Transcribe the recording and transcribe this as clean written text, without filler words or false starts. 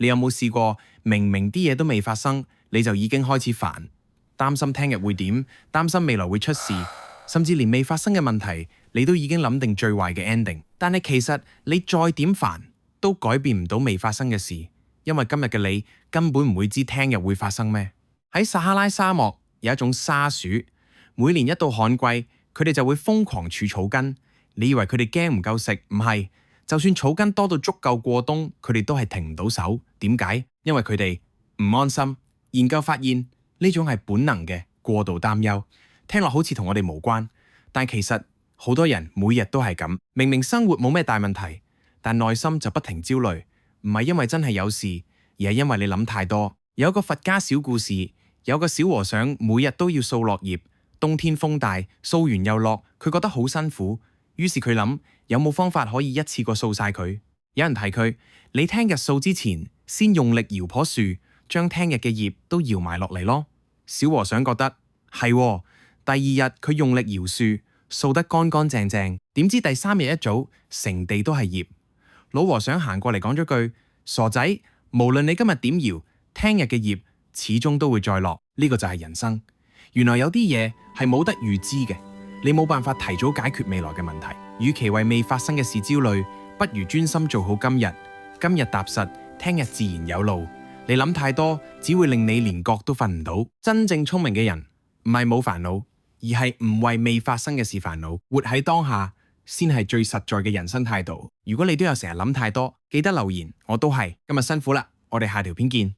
你有冇試過明明啲嘢都未發生，你就已經開始煩，擔心聽日會點，擔心未來會出事，甚至連未發生嘅問題，你都已經諗定最壞嘅 ending。但係其實你再點煩，都改變唔到未發生嘅事，因為今日嘅你根本唔會知聽日會發生咩。喺撒哈拉沙漠有一種沙鼠，每年一到旱季，佢哋就會瘋狂儲草根。你以為佢哋驚唔夠食？唔係，就算草根多到足夠過冬，佢哋都係停唔到手。點解？因為佢哋唔安心。研究發現呢種係本能嘅過度擔憂，聽落好似同我哋無關，但其實好多人每日都係咁。明明生活冇咩大問題，但內心就不停焦慮，唔係因為真係有事，而係因為你諗太多。有一個佛家小故事，有個小和尚每日都要掃落葉，冬天風大，掃完又落，佢覺得好辛苦。於是佢諗有冇方法可以一次過掃晒佢？有人提佢，你聽日掃之前，先用力搖棵樹，將聽日嘅葉都搖埋落嚟咯。小和尚覺得係喎，第二日佢用力搖樹，掃得乾乾淨淨。點知第三日一早，成地都係葉。老和尚行過嚟講咗句：傻仔，無論你今日點搖，聽日嘅葉始終都會再落。呢個就係人生。原來有啲嘢係冇得預知嘅。你冇辦法提早解決未來嘅問題，與其為未發生嘅事焦慮，不如專心做好今日。今日踏實，聽日自然有路。你諗太多，只會令你連覺都瞓唔到。真正聰明嘅人，唔係冇煩惱，而係唔為未發生嘅事煩惱。活喺當下，先係最實在嘅人生態度。如果你都有成日諗太多，記得留言，我都係。今日辛苦啦，我哋下條片見。